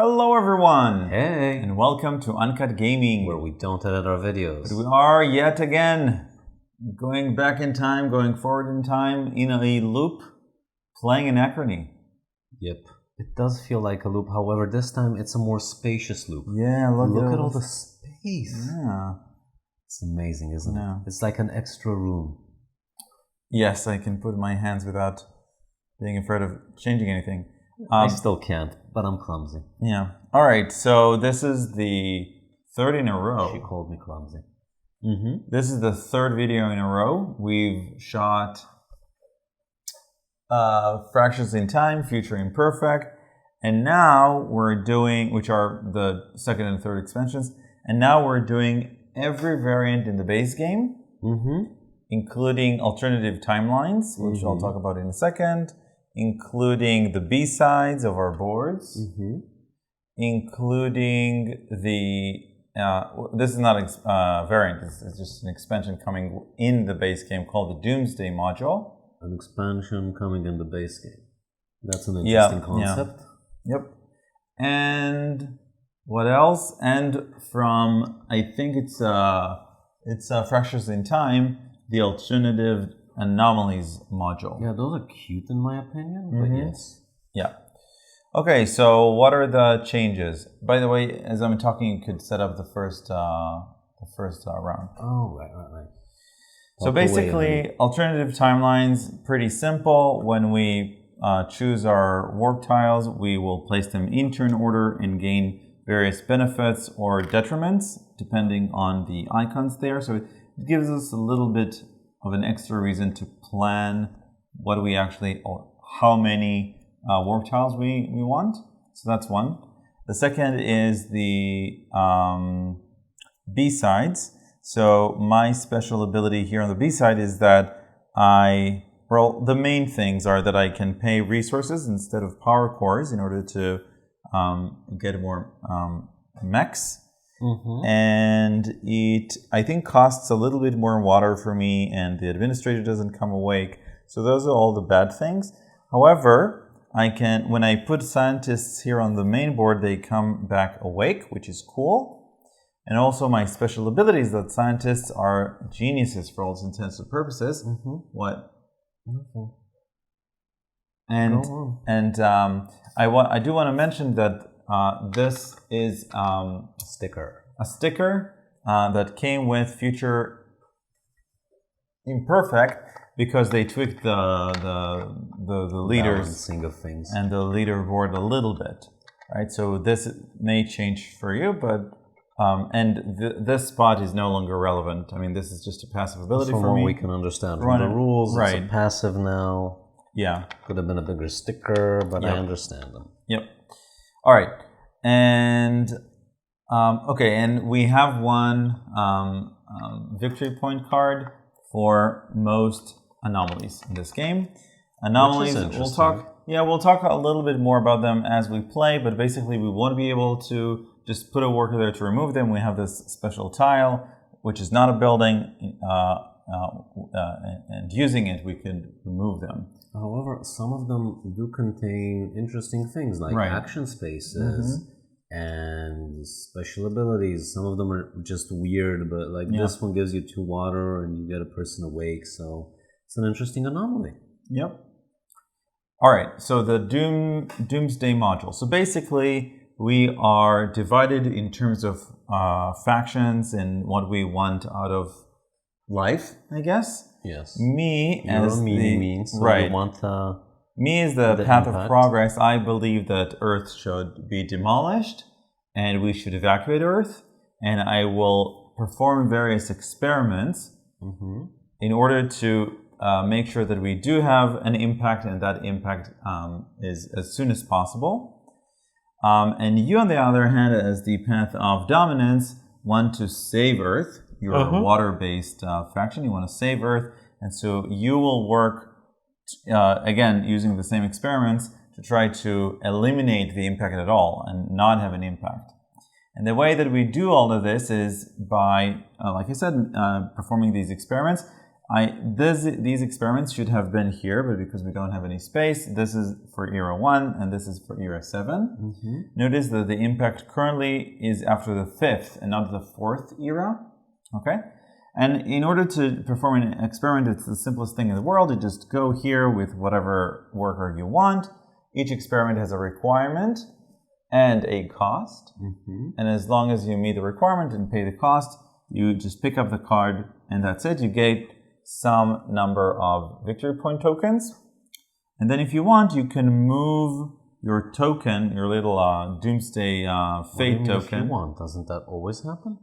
Hello everyone! Hey! And welcome to Uncut Gaming, where we don't edit our videos. But we are yet again going back in time, going forward in time, in a loop, playing Anachrony. Yep. It does feel like a loop, however, this time it's a more spacious loop. Yeah, look at all the space. Yeah. It's amazing, isn't it? It's like an extra room. Yes, I can put my hands without being afraid of changing anything. I still can't, but I'm clumsy. Yeah. All right, so this is the third in a row. She called me clumsy. This is the third video in a row. We've shot Fractions in Time, Future Imperfect, and now we're doing, which are the second and third expansions, and now we're doing every variant in the base game, including alternative timelines, which I'll talk about in a second, including the B-sides of our boards, including the, this is not a variant, it's just an expansion coming in the base game called the Doomsday Module. An expansion coming in the base game. That's an interesting concept. Yep. And what else? And from, I think it's Fractures in Time, the alternative anomalies module. Yeah, those are cute in my opinion, but yes. Yeah. Okay, so what are the changes? By the way, as I'm talking, you could set up the first round. Oh, right. So basically, alternative timelines, pretty simple. When we choose our warp tiles, we will place them in turn order and gain various benefits or detriments, depending on the icons there. So it gives us a little bit of an extra reason to plan what we actually, or how many warp tiles we want. So that's one. The second is the B-sides. So my special ability here on the B-side is that the main things are that I can pay resources instead of power cores in order to get more mechs. And it, I think, costs a little bit more water for me, and the administrator doesn't come awake. So those are all the bad things. However, I can, when I put scientists here on the main board, they come back awake, which is cool. And also my special ability is that scientists are geniuses for all intents and purposes. What? And I do want to mention that this is a sticker that came with Future Imperfect because they tweaked the leaders balancing of things and the leaderboard a little bit, right? So this may change for you, but this spot is no longer relevant. I mean, this is just a passive ability for me. we can understand from the rules, it's a passive now. Yeah. Could have been a bigger sticker, but I understand them. Yep. All right. And, okay, and we have one victory point card for most anomalies in this game. Anomalies, we'll talk a little bit more about them as we play, but basically we won't be able to just put a worker there to remove them. We have this special tile, which is not a building, and using it, we can remove them. However, some of them do contain interesting things like action spaces and special abilities. Some of them are just weird, but like this one gives you 2 water and you get a person awake. So it's an interesting anomaly. Yep. All right, so the Doomsday Module. So basically, we are divided in terms of factions and what we want out of life, I guess. Yes. Me as the path of progress. I believe that Earth should be demolished and we should evacuate Earth. And I will perform various experiments in order to make sure that we do have an impact, and that impact is as soon as possible. And you, on the other hand, as the path of dominance, want to save Earth. You're a water-based faction. You want to save Earth. And so you will work, again, using the same experiments to try to eliminate the impact at all and not have an impact. And the way that we do all of this is by, like I said, performing these experiments. These experiments should have been here, but because we don't have any space, this is for era 1 and this is for era 7. Notice that the impact currently is after the 5th and not the 4th era. Okay? And in order to perform an experiment, it's the simplest thing in the world. You just go here with whatever worker you want. Each experiment has a requirement and a cost. And as long as you meet the requirement and pay the cost, you just pick up the card and that's it. You get some number of victory point tokens. And then if you want, you can move your token, your little Doomsday Fate token. If you want, doesn't that always happen?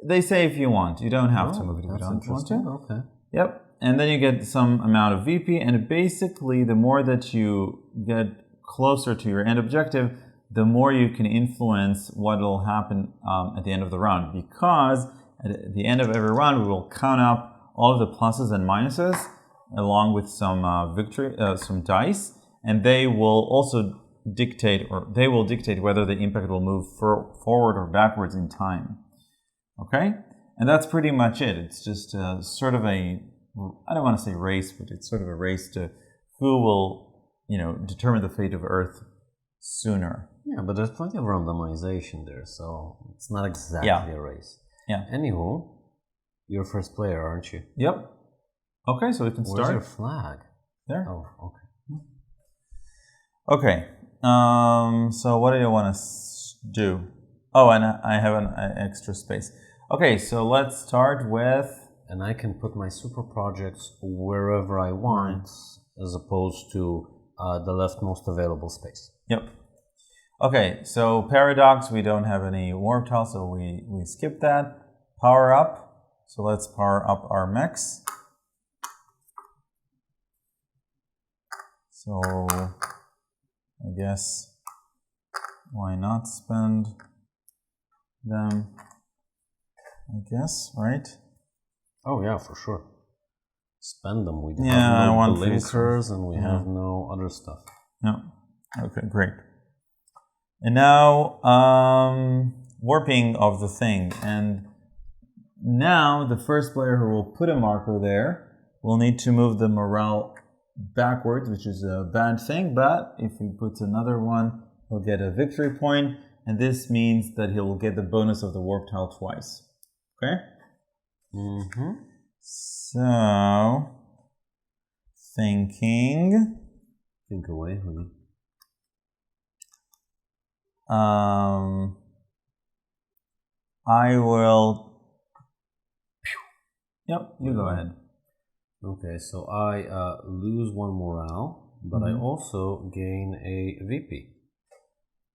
They say if you want. You don't have to move it if you don't want to. Okay. Yep. And then you get some amount of VP, and basically the more that you get closer to your end objective, the more you can influence what will happen at the end of the round. Because at the end of every round, we will count up all of the pluses and minuses along with some some dice, and they will also dictate, whether the impact will move forward or backwards in time. Okay? And that's pretty much it. It's just sort of I don't want to say race, but it's sort of a race to who will, determine the fate of Earth sooner. Yeah, but there's plenty of randomization there, so it's not exactly a race. Yeah. Anywho, you're first player, aren't you? Yep. Okay, so we can start. Where's your flag? There. Oh, okay. Okay. So what do you want to do? Oh, and I have an extra space. Okay, so let's start with... And I can put my super projects wherever I want, as opposed to the leftmost available space. Yep. Okay, so Paradox, we don't have any warp tile, so we skip that. Power up. So let's power up our mechs. So I guess why not spend them? I guess, right? Oh yeah, for sure. Spend them. We have no blinkers and we have no other stuff. No. Okay, great. And now warping of the thing. And now the first player who will put a marker there will need to move the morale backwards, which is a bad thing, but if he puts another one, he'll get a victory point, and this means that he'll get the bonus of the warp tile twice. Okay? So, thinking. Think away, honey. I will. Yep, you go ahead. Okay, so I lose one morale, but I also gain a VP.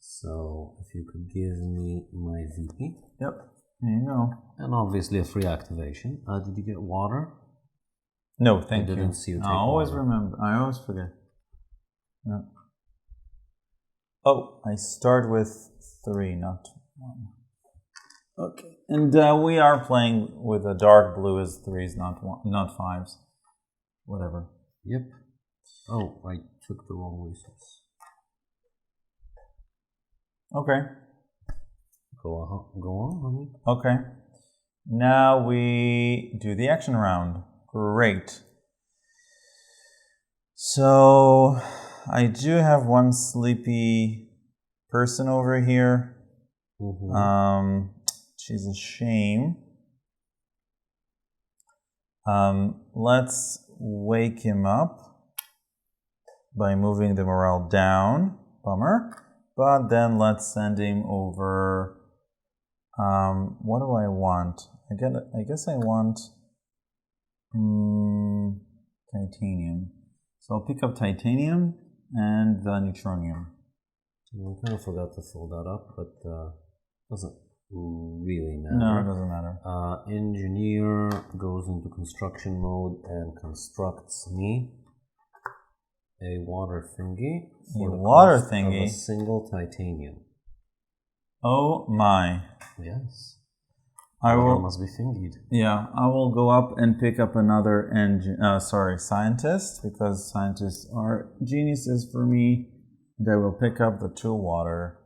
So if you could give me my VP. Yep, there you go. And obviously a free activation. Did you get water? No, thank you. I didn't see you take I always water. remember. I always forget. No. Oh, I start with 3, not 1. Okay, and we are playing with a dark blue as 3s, not 5s. Whatever. Yep. Oh, I took the wrong resource. Okay. Go on, honey. Okay. Now we do the action round. Great. So I do have one sleepy person over here. She's a shame. Let's wake him up by moving the morale down. Bummer. But then let's send him over. What do I want? I guess I want titanium. So I'll pick up titanium and the neutronium. I kind of forgot to fill that up, but doesn't really matter. No, it doesn't matter. Engineer goes into construction mode and constructs me a water thingy. A water thingy? Of a single titanium. Oh my. Yes. Water must be thingied. Yeah, I will go up and pick up another scientist, because scientists are geniuses for me. And I will pick up the 2 water.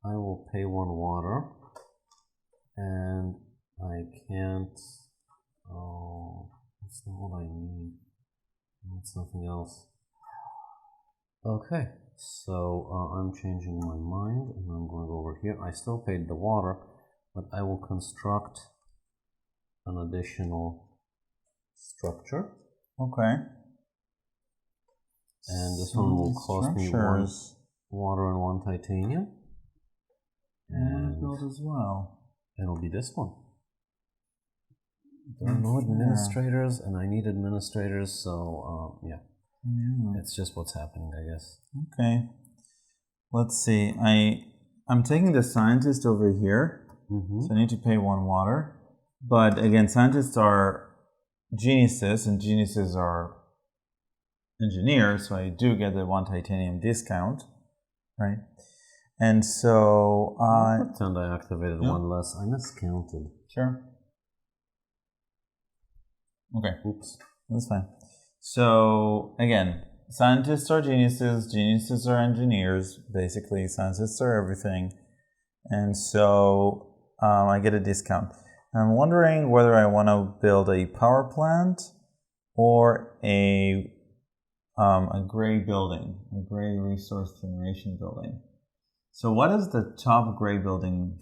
I will pay 1 water. And I can't... Oh, That's not what I need. I need something else. Okay, so I'm changing my mind and I'm going over here. I still paid the water, but I will construct an additional structure. Okay. And this one will cost me 1 water and 1 titanium. And build as well. It'll be this one. There are no administrators, and I need administrators, so yeah. It's just what's happening, I guess. Okay. Let's see. I'm taking the scientist over here, so I need to pay 1 water. But again, scientists are geniuses, and geniuses are engineers, so I do get the 1 titanium discount, right? And so I pretend I activated 1 less. I miscounted. Sure. Okay. Oops. That's fine. So again, scientists are geniuses, geniuses are engineers. Basically, scientists are everything. And so I get a discount. I'm wondering whether I want to build a power plant or a gray building, a gray resource generation building. So what does the top gray building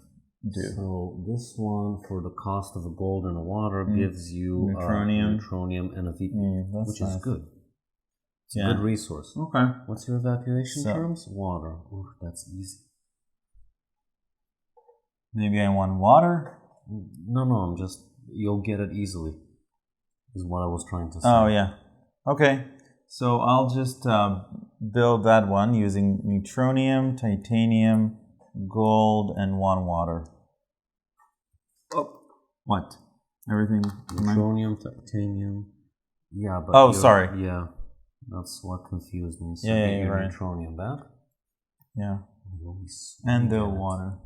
do? So this one, for the cost of a gold and a water, gives you neutronium and a VP, which is good. It's a good resource. Okay. What's your evacuation terms? Water. Ooh, that's easy. Maybe I want water? No, you'll get it easily, is what I was trying to say. Oh, yeah. Okay. So I'll just build that one using neutronium, titanium, gold, and 1 water. Oh, what? Everything? Neutronium, titanium. Yeah, but sorry. Yeah, that's what confused me. So get your right. neutronium back. Yeah. And the water.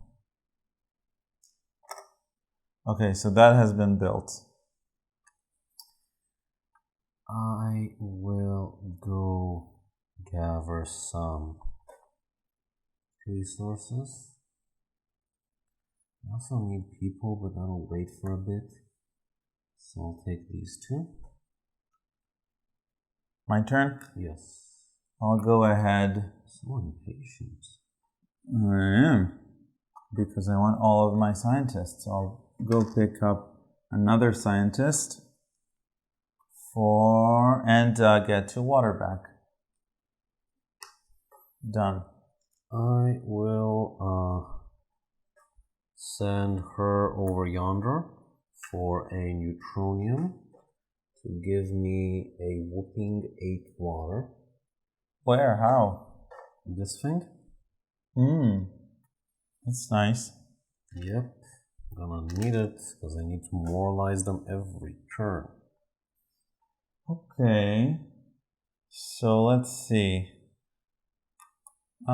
Okay, so that has been built. I will go gather some resources. I also need people, but that'll wait for a bit. So I'll take these 2. My turn? Yes. I'll go ahead. So impatient. I am. Because I want all of my scientists. I'll go pick up another scientist and get 2 water back. Done. I will send her over yonder for a neutronium to give me a whooping 8 water. Where? How? This thing? That's nice. Yep. I'm gonna need it because I need to moralize them every turn. Okay. So let's see. So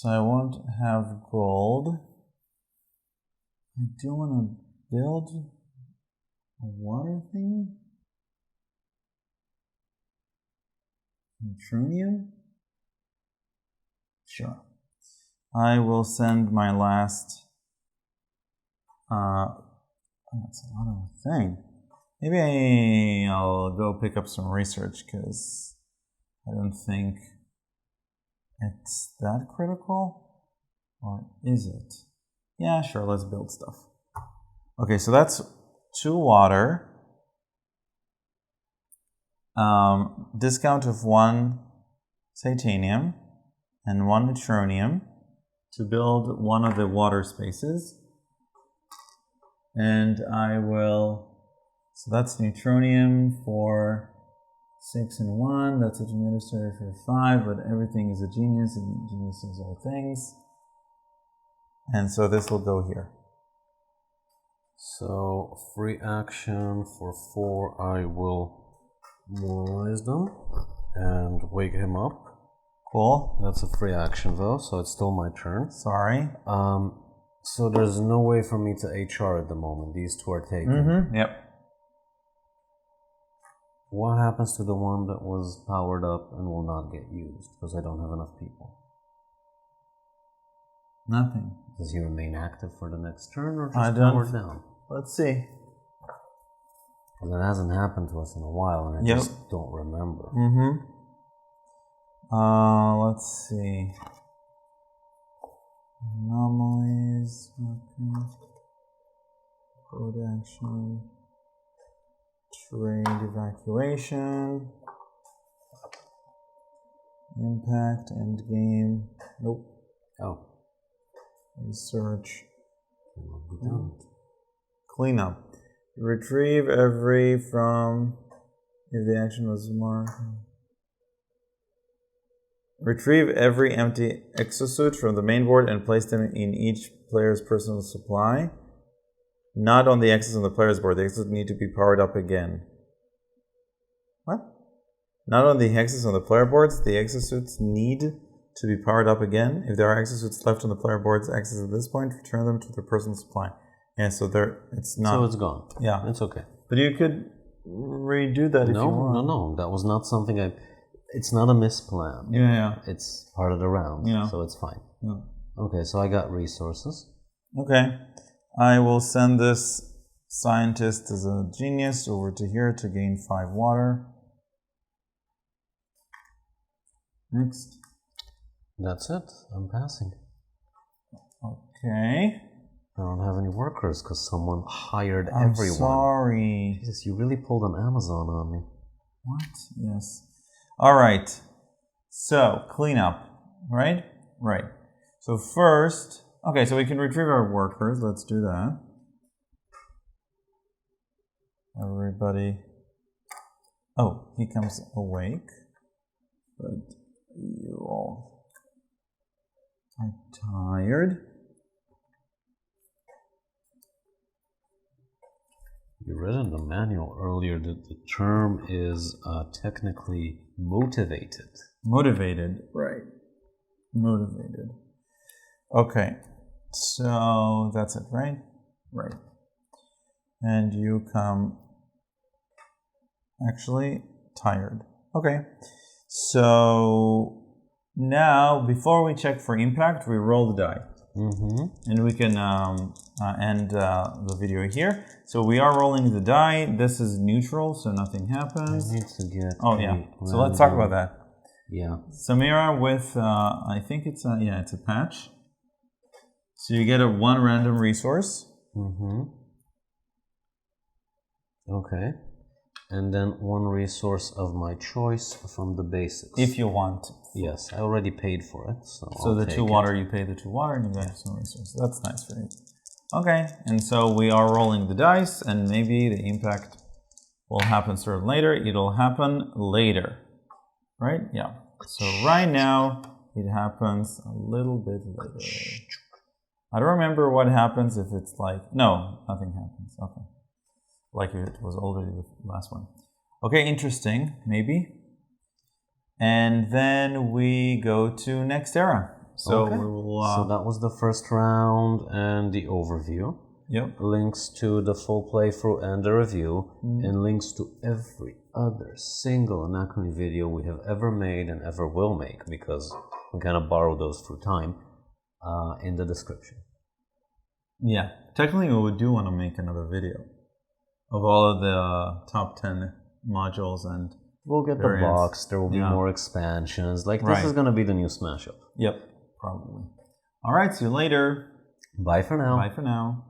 I won't have gold. I do want to build a water thingy. Neutronium? Sure. I will send my last. That's a lot of a thing. Maybe I'll go pick up some research because I don't think it's that critical. Or is it? Yeah, sure, let's build stuff. Okay, so that's 2 water. Discount of 1 titanium and 1 neutronium to build one of the water spaces. And I will, so that's neutronium for 6 and 1, that's administrator for 5, but everything is a genius, and geniuses are things. And so this will go here. So free action for 4, I will moralize them and wake him up. Cool. That's a free action though, so it's still my turn. Sorry. So there's no way for me to HR at the moment. These 2 are taken. Yep. What happens to the one that was powered up and will not get used because I don't have enough people? Nothing. Does he remain active for the next turn or just powered down? Let's see. And that hasn't happened to us in a while, and I just don't remember. Let's see. Anomalies. Code action. Trade evacuation. Impact, end game. Nope. Oh. Research. Cleanup. Retrieve every from if the action was marked. Retrieve every empty exosuit from the main board and place them in each player's personal supply. Not on the X's on the player's board. The X's need to be powered up again. What? Not on the hexes on the player boards. The exosuits need to be powered up again. If there are exosuits left on the player board's X's at this point, return them to their personal supply. Yeah, so it's not. So it's gone. Yeah, it's okay. But you could redo that if you want. No. That was not something It's not a misplan. Yeah. It's part of the round. Yeah. So it's fine. Yeah. Okay, so I got resources. Okay. I will send this scientist as a genius over to here to gain 5 water. Next. That's it. I'm passing. Okay. I don't have any workers because someone hired everyone. Sorry. Jesus, you really pulled an Amazon on me. What? Yes. All right. So, cleanup, right? Right. So first, okay, so we can retrieve our workers. Let's do that. Everybody. Oh, he comes awake. But you all are tired. You read in the manual earlier that the term is technically motivated. Motivated, right. Motivated. Okay, so that's it, right? Right. And you come actually tired. Okay, so now before we check for impact, we roll the die. And we can end the video here. So we are rolling the die. This is neutral, so nothing happens. I need to get. Oh yeah. So let's talk about that. Yeah. Samira with I think it's it's a patch. So you get a 1 random resource. Okay. And then 1 resource of my choice from the basics. If you want. Yes, I already paid for it. So the 2 water, you pay the 2 water and you get some resources. That's nice for you. Okay, and so we are rolling the dice and maybe the impact will happen sort of later. It'll happen later, right? Yeah. So right now it happens a little bit later. I don't remember what happens if it's like, no, nothing happens. Okay. Like it was already the last one. Okay, interesting, maybe. And then we go to next era. So okay. So that was the first round and the overview. Yep. Links to the full playthrough and the review, and links to every other single Anachrony video we have ever made and ever will make, because we kind of borrowed those through time, in the description. Yeah, technically we do want to make another video of all of the top 10 modules, and we'll get the box. There will be more expansions. Like this is going to be the new smash up. Yep, probably. All right, see you later. Bye for now. Bye for now.